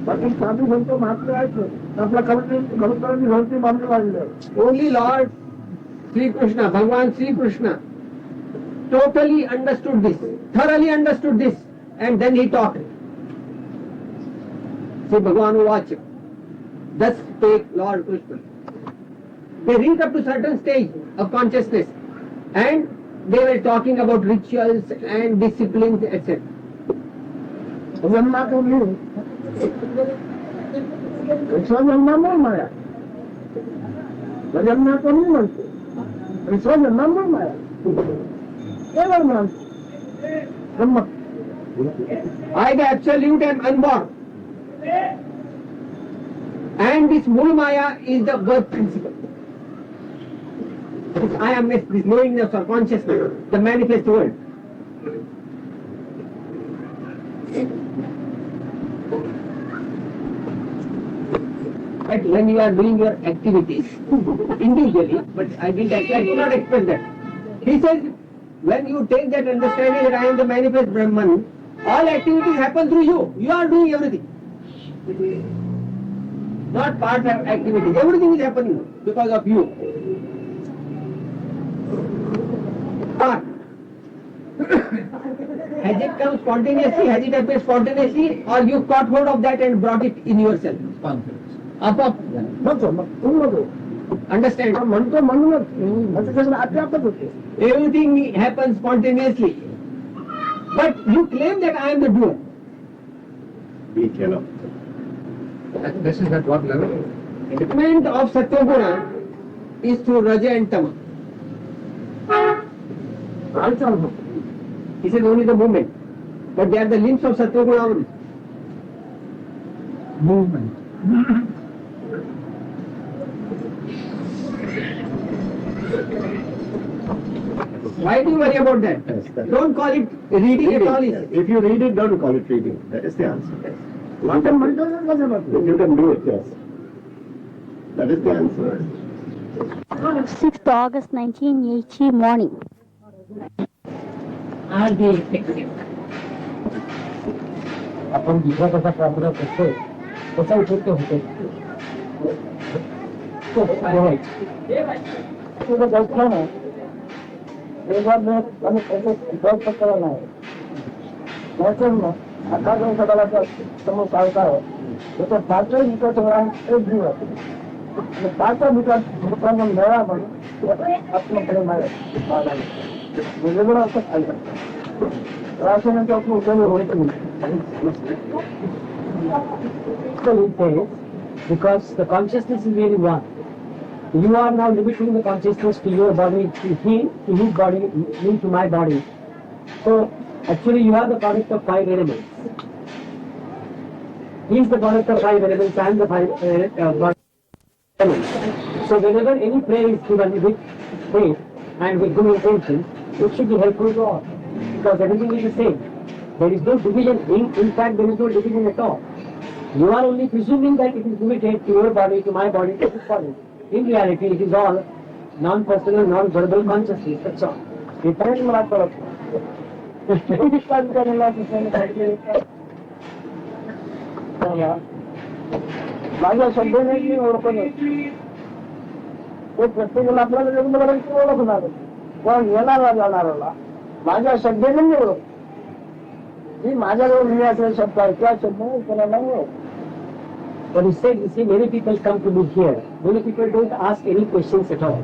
बाकी साधू संतो महात्मे आहेत आपला कवितेची घडती मानली लागले Only Lord Sri Krishna, Bhagavan Sri Krishna, totally understood this, thoroughly understood this, and then he taught. See, Bhagavan will watch. Thus spake Lord Krishna. They reached up to certain stage of consciousness, and they were talking about rituals and disciplines, etc. जन्मा को नहीं विश्व जन्मा में माया जन्मा को नहीं मानते विश्व जन्मा में माया केवल मानते ब्रह्म I, the absolute, am unborn. And this Mool Maya is the birth principle. This I am this knowingness or consciousness, the manifest world. But when you are doing your activities individually, but I did not express that. He says, when you take that understanding that I am the manifest Brahman, all activities happen through you. You are doing everything. Not part of activities. Everything is happening because of you. Part. Has it come spontaneously? Has it appeared spontaneously? Or you caught hold of that and brought it in yourself? Up. Understand? म्हणतो म्हणूनच आपल्या आपच होते Everything happens spontaneously. But you claim that I am the doer. This is at what level? Development of Satyaguna is through Raja and Tama. He said only the movement. But they are the limbs of Satyaguna only. movement Why do you worry about that? Don't call it reading at all. If you read it, don't call it reading. That is the answer. You can do it, yes. That is the answer. 6th August 1980 morning. are they effective? आपण दुसरा कसा प्रार्थना करतो त्याचा उपयोग होतो बसला ना एक बार मैं प्रयत्न करायला आहे ना आता जो सगळा समोर चालता है तो पाचव्या मिनिटात एक दिवस पाचव्या मिनिटात मेळा म्हणून आत्मकडे मला वेगळं असं खाल्लं रासायनिक उपयोग होत नाही because the consciousness is really one. You are now limiting the consciousness to your body, to his body, me to my body. So actually you are the product of 5 elements. He is the product of 5 elements, I am the 5 elements. So whenever any prayer is given with faith and with good intention, it should be helpful to all. Because everything is the same. There is no division. In fact, there is no division at all. You are only presuming that it is limited to your body, to my body, to this body. In reality, it is all non-personal, non-verbal consciousness. That's all. Different मला कळत माझ्या शब्दाने मी ओळखत तो प्रत्येकाला आपल्याला ओळखणार पण येणारा जाणाराला माझ्या शब्दाने मी ओळख ही माझ्याजवळ लिहायचा शब्द आहे त्या शब्दाने त्याला नाही ओळख. But instead, you see, many people come to me here. Many people don't ask any questions at all.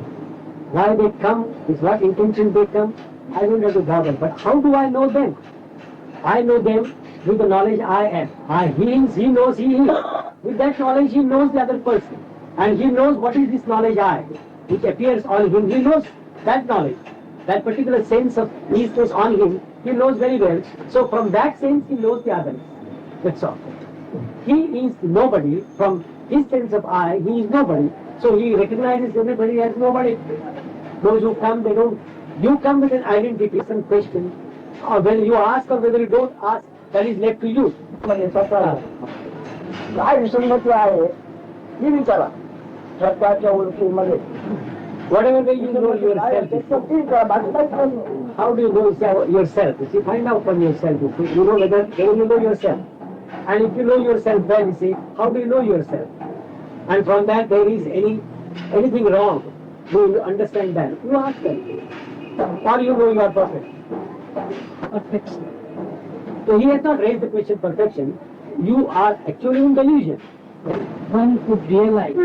Why they come, with what intention they come, I don't have to bother. But how do I know them? I know them with the knowledge I am. He means he knows he is. With that knowledge, he knows the other person. And he knows what is this knowledge I, which appears on him. He knows that knowledge, that particular sense of easiness on him, he knows very well. So from that sense, he knows the others. That's all. He is nobody. From his sense of I, he is nobody. So he recognizes everybody as nobody. Those who come, they don't. You come with an identity, some question, or whether you ask or whether you don't ask, that is left to you. काय विसंगती आहे ही विचारा स्वतःच्या ओळखीमध्ये. Whatever way you know yourself, how do you know yourself? You see, find out from yourself. You know whether you know yourself. And if you know yourself well, you see, how do you know yourself? And from that there is anything wrong, you understand that. You ask them. Or you know you are perfect. Perfection. So he has not raised the question perfection. You are actually in delusion. One could realize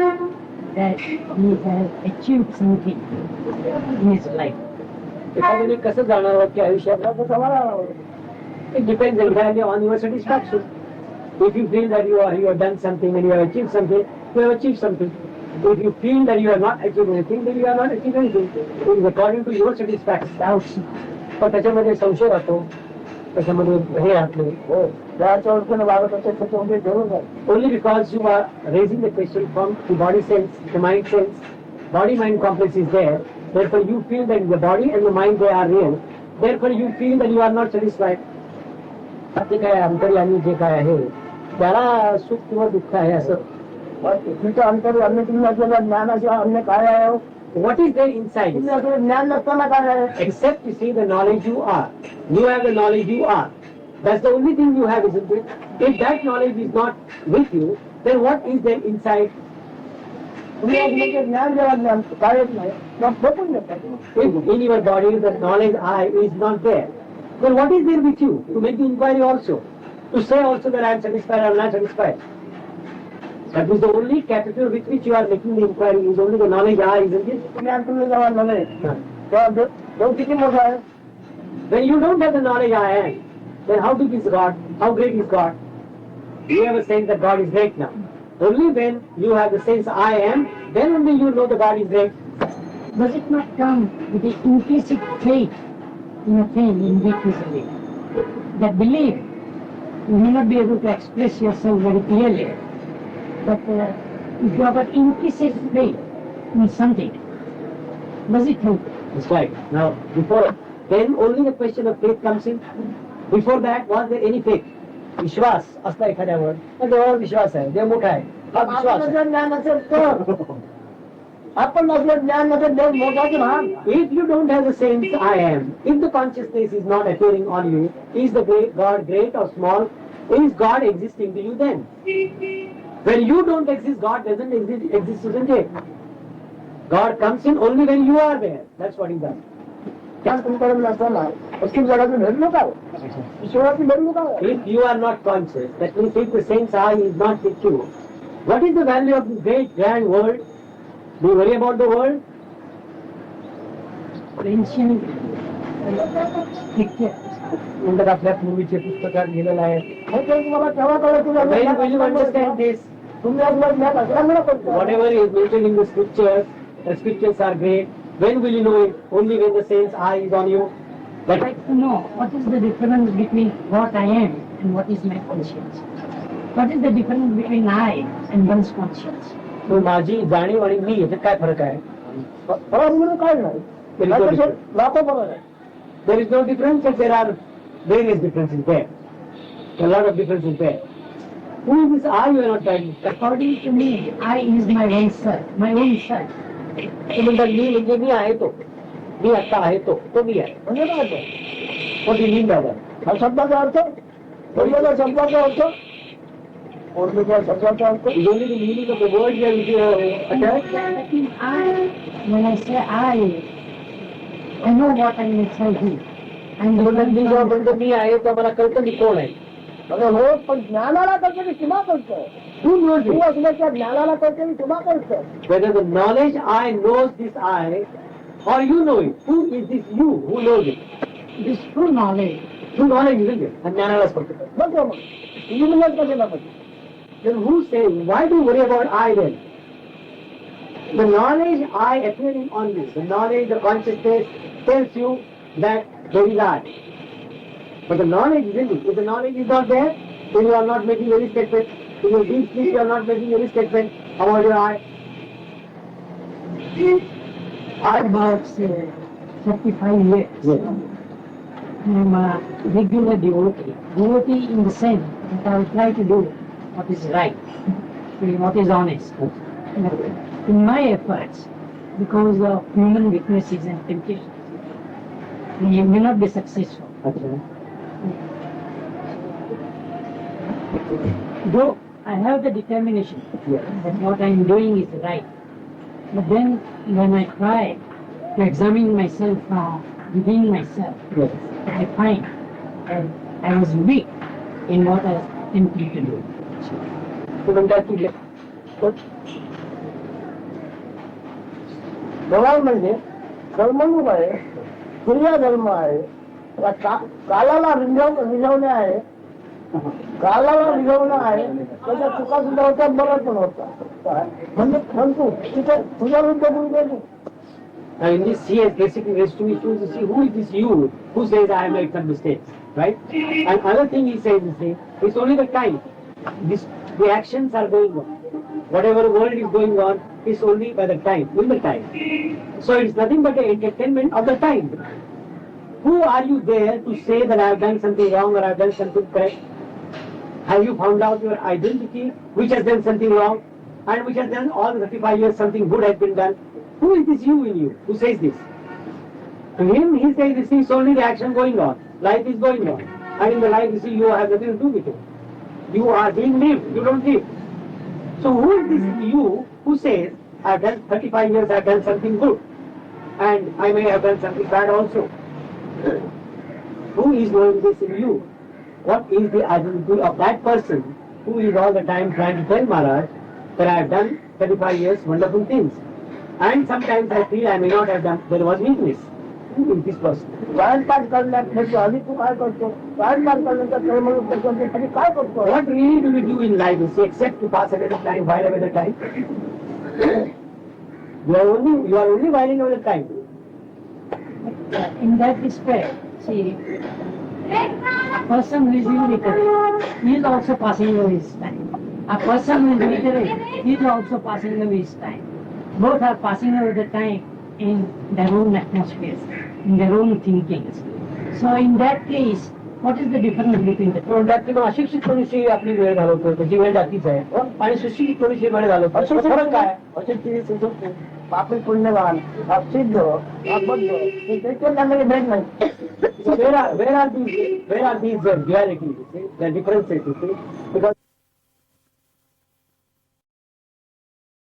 that he has achieved something in his life. एखाद्याने कसं जाणावं की आयुष्यात it depends entirely on your satisfaction. If you feel that you have done something and you have achieved something, you have achieved something. If you feel that you have not achieved anything, then you have not achieved anything. It is according to your satisfaction. पण त्याच्यामध्ये संशय राहतो, त्याच्यामध्ये हे राहतो. त्याच्या ओळखीने वागत असेल त्याच्यामध्ये जरूर आहे. Only because you are raising the question from the body sense, the mind sense, body-mind complex is there. Therefore, you feel that the body and the mind they are real. Therefore, you feel that you are not satisfied. ते काय अंतर्यामी जे काय आहे त्याला सुख किंवा दुःख आहे असं. तुमचं अंतर्यामी तुम्ही आपल्याला ज्ञानाशिवाय अन्य काय आहे? What is there inside? तुम्ही आपलं ज्ञान नसताना काय आहे? Except you see the knowledge you are. You have the knowledge you are. That's the only thing you have, isn't it? If that knowledge is not with you, then what is there inside? तुम्ही आपलं ज्ञान जेव्हा ज्ञान कायच नाही मग बघून देतात. If in your body the knowledge I is not there, then what is there with you to make the inquiry also? To say also that I am satisfied or not satisfied. That is the only capital with which you are making the inquiry, is only the knowledge I, isn't it? When you don't have the knowledge I am, then how big is God? How great is God? Do you ever say that God is great now? Only when you have the sense I am, then only you know the God is great. Does it not come with the implicit faith in a thing in which you believe? That belief, you may not be able to express yourself very clearly, but if you have got implicit faith in something, does it help? That's right. Now, then only the question of faith comes in. Before that, was there any faith? विश्वास असला एखाद्यावर तर देवावर विश्वास आहे, देव मोठा आहे, विश्वास आपण आहे. ज्ञान असेल तर आपण आपलं ज्ञान नसेल देव मोठाचं भाग. If you don't have the sense I am, if the consciousness is not appearing on you, is the great God great or small? Is God existing to you then? When you don't exist, God doesn't exist, isn't it? God comes in only when you are there. That's what he does. ज्ञान तुमच्याकडे नसताना पश्चिम जगातून भेटलो का ईश्वराची भेटलो का. If you are not conscious, that means if the sense I is not with you, what is the value of this great grand world? Do you worry about the world? म्हणतात आपल्या पूर्वीचे पुस्तकात लिहिलेलं आहे. हे तर तुम्हाला केव्हा कळलं When will you understand this? तुम्ही आपलं ज्ञान असल्यामुळे करतो. Whatever is mentioned in the scriptures are great. When will you know it? Only when the sense I is on you. I'd like to know what is the difference between what I am and what is my conscience. What is the difference between I and one's conscience? तर माझी जाणीव आणि मी याच्यात काय फरक आहे? फरक म्हणून काय नाही. There is no त्याच्यात difference. लाखो फरक आहे. There is no difference, but there are various differences there. A lot of differences there. Who is this I you are not trying? According to me, I is my own self, my own self. ते म्हणतात मी म्हणजे मी आहे तो. मी आता आहे तो. तो मी आहे. म्हणजे काय तो? What do you mean by that? हा शब्दाचा अर्थ पूर्वेच्या शब्दाचा अर्थ पूर्वेच्या शब्दाचा अर्थ It's only the meaning of the word here which you are attached. That means when I say I know what I myself is. And म्हणतात मी जेव्हा म्हणतो मी आहे तर मला कळतं मी कोण आहे. म्हणजे हो पण ज्ञानाला कळतं की किंवा कळतं. Who knows तू it? असल्याच्या ज्ञानाला कळतं की किंवा कळतं. Whether the knowledge I knows this I or you know it. Who is this you who knows it? this true knowledge. True knowledge isn't it? आणि ज्ञानालाच फक्त. बघ मग तुम्ही म्हणजे कशाला पाहिजे. Then who says, why do you worry about I then? The knowledge I appearing on you, the knowledge, the consciousness tells you that there is I. But the knowledge isn't it? If the knowledge is not there, then you are not making any statement. In your deep sleep, you are not making any statement about your I. About 35 years. Yes. I'm a regular devotee. Devotee in the sense that I will try to do what is right, what is honest. In my efforts, because of human weaknesses and temptations, I may not be successful. Okay. Though I have the determination that what I am doing is right, but then when I try to examine myself within myself, Yes. I find that I was weak in what I was attempting to do. So म्हणतात की व्यवहार म्हणजे धर्मरूप आहे, क्रिया धर्म आहे, कालाला रिझवणे आहे, कालाला रिझवणं आहे, त्याच्या चुका सुद्धा होत्या, बरं पण होता. म्हणजे परंतु तिथे तुझ्या विरुद्ध बोलू दे. Now in this he has basically raised two issues to see who is this you who says I have made some mistakes, right? And other thing he says is it's only the time. The actions are going on. Whatever world is going on is only by the time, in the time. So it's nothing but an entertainment of the time. Who are you there to say that I have done something wrong or I have done something correct? Have you found out your identity which has done something wrong and which has done all the 35 years something good has been done? Who is this you in you who says this? To him, he says this is only the action going on. Life is going on. And in the life, you see, you have nothing to do with it. You are being lived. You don't live. So who is this you who says, I have done 35 years, I have done something good. And I may have done something bad also. Who is knowing this in you? What is the identity of that person who is all the time trying to tell Maharaj that I have done 35 years wonderful things? And sometimes I feel I may not have done, there was weakness. Who is this person? पाठ करण्याच्या आधी तू काय करतो? पाठ करण्याच्या धर्मरूप करण्यासाठी काय करतो? What really do we do in life is except to pass away the time, while away the time? You are only whiling away the time. In that respect, see, a person who is illiterate, he is also passing away his time. A person who is literate, he is also passing away his time. Both are passing away the time in their own atmospheres, in their own thinkings. So in that case, What is the difference between the two? त्यात किंवा अशिक्षित थोडीशी आपली वेळ घालवतो, त्याची वेळ जातीच आहे आणि सुशिक्षित थोडीशी वेळ घालवतो. असं फरक काय? पापी पुण्यवान सिद्ध अबद्ध त्याच्यामध्ये भेट नाही. Where are these duality? The differences, you see? Because